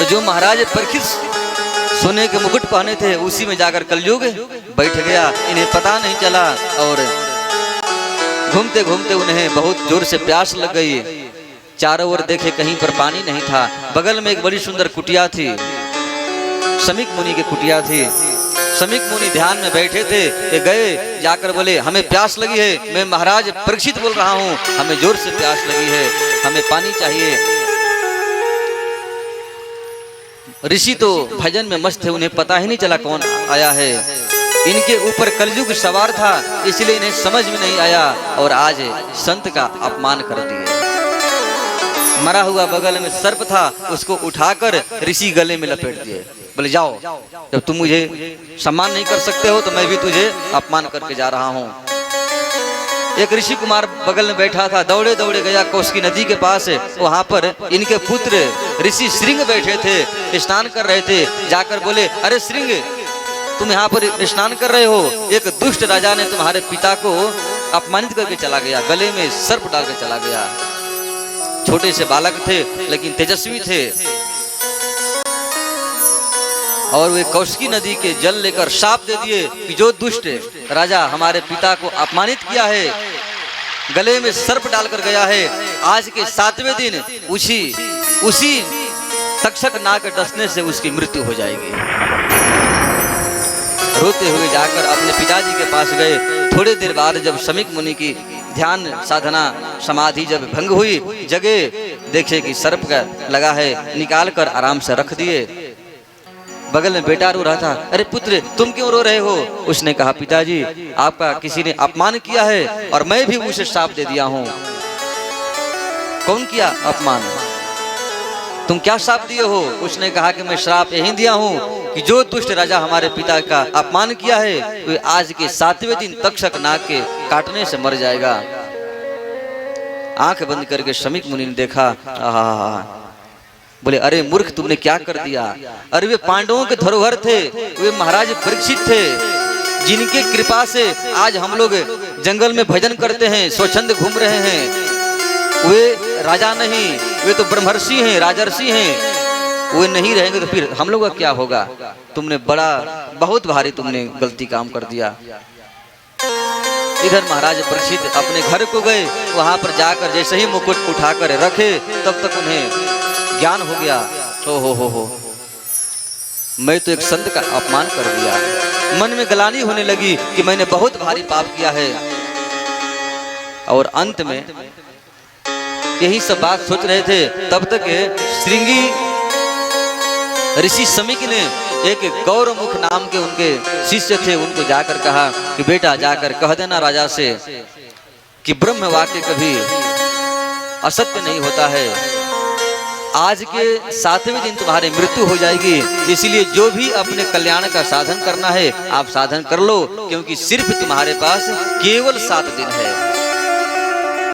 तो जो महाराज परीक्षित सोने के मुकुट पहने थे उसी में जाकर कलयुग बैठ गया। इन्हें पता नहीं चला और घूमते घूमते उन्हें बहुत जोर से प्यास लग गई। चारों ओर देखे कहीं पर पानी नहीं था। बगल में एक बड़ी सुंदर कुटिया थी, शमीक मुनि की कुटिया थी। शमीक मुनि ध्यान में बैठे थे। ये गए जाकर बोले हमें प्यास लगी है, मैं महाराज परीक्षित बोल रहा हूँ, हमें जोर से प्यास लगी है, हमें पानी चाहिए। ऋषि तो भजन में मस्त थे, उन्हें पता ही नहीं चला कौन आया है। इनके ऊपर कलयुग सवार था इसलिए इन्हें समझ में नहीं आया और आज संत का अपमान कर दिए। मरा हुआ बगल में सर्प था, उसको उठाकर ऋषि गले में लपेट दिए। बोले जाओ, जब तुम मुझे सम्मान नहीं कर सकते हो तो मैं भी तुझे अपमान करके जा रहा हूँ। एक ऋषि कुमार बगल में बैठा था, दौड़े दौड़े गया कौशिकी नदी के पास। वहां पर इनके पुत्र ऋषि श्रृंग बैठे थे, स्नान कर रहे थे। जाकर बोले अरे श्रृंग, तुम यहाँ पर स्नान कर रहे हो, एक दुष्ट राजा ने तुम्हारे पिता को अपमानित करके चला गया, गले में सर्प डालकर चला गया। छोटे से बालक थे लेकिन तेजस्वी थे और वे कौशिकी नदी के जल लेकर शाप दे दिए कि जो दुष्ट राजा हमारे पिता को अपमानित किया है, गले में सर्प डालकर गया है, आज के 7वें दिन उसी तक्षक नाग डसने से उसकी मृत्यु हो जाएगी। रोते हुए जाकर अपने पिताजी के पास गए। थोड़ी देर बाद जब शमीक मुनि की ध्यान साधना समाधि जब भंग हुई, जगे देखे कि सर्प का लगा है, निकाल कर आराम से रख दिए। बगल में बेटा रो रहा था, अरे पुत्र तुम क्यों रो रहे हो? उसने कहा पिताजी आपका किसी ने अपमान किया है और मैं भी उसे श्राप दे दिया हूँ। कौन किया अपमान? तुम क्या श्राप दिए हो? उसने कहा कि मैं श्राप यही दिया हूँ कि जो दुष्ट राजा हमारे पिता का अपमान किया है वो आज के 7वें दिन तक्षक नाग के काटने से मर जाएगा। आंख बंद करके शमीक मुनि ने देखा, बोले अरे मूर्ख तुमने क्या कर दिया? अरे वे पांडवों के धरोहर थे, वे महाराज परीक्षित थे, जिनके कृपा से आज हम लोग जंगल में भजन करते हैं, स्वच्छंद घूम रहे हैं। वे राजा नहीं, वे तो ब्रह्मर्षि हैं, राजर्षि हैं। वे नहीं रहेंगे तो फिर हम लोग का क्या होगा? तुमने बहुत भारी तुमने गलती काम कर दिया। इधर महाराज परीक्षित अपने घर को गए। वहां पर जाकर जैसे ही मुकुट उठाकर रखे तब तक उन्हें ज्ञान हो गया, हो मैं तो एक संत का अपमान कर दिया। मन में ग्लानि होने लगी कि मैंने बहुत भारी पाप किया है। और अंत में यही सब बात सोच रहे थे, तब तक श्रृंगी ऋषि शमीक ने एक गौरमुख नाम के उनके शिष्य थे, उनको जाकर कहा कि बेटा जाकर कह देना राजा से कि ब्रह्म वाक्य कभी असत्य नहीं होता है। आज के 7वें दिन तुम्हारी मृत्यु हो जाएगी, इसलिए जो भी अपने कल्याण का साधन करना है आप साधन कर लो, क्योंकि सिर्फ तुम्हारे पास केवल 7 दिन है।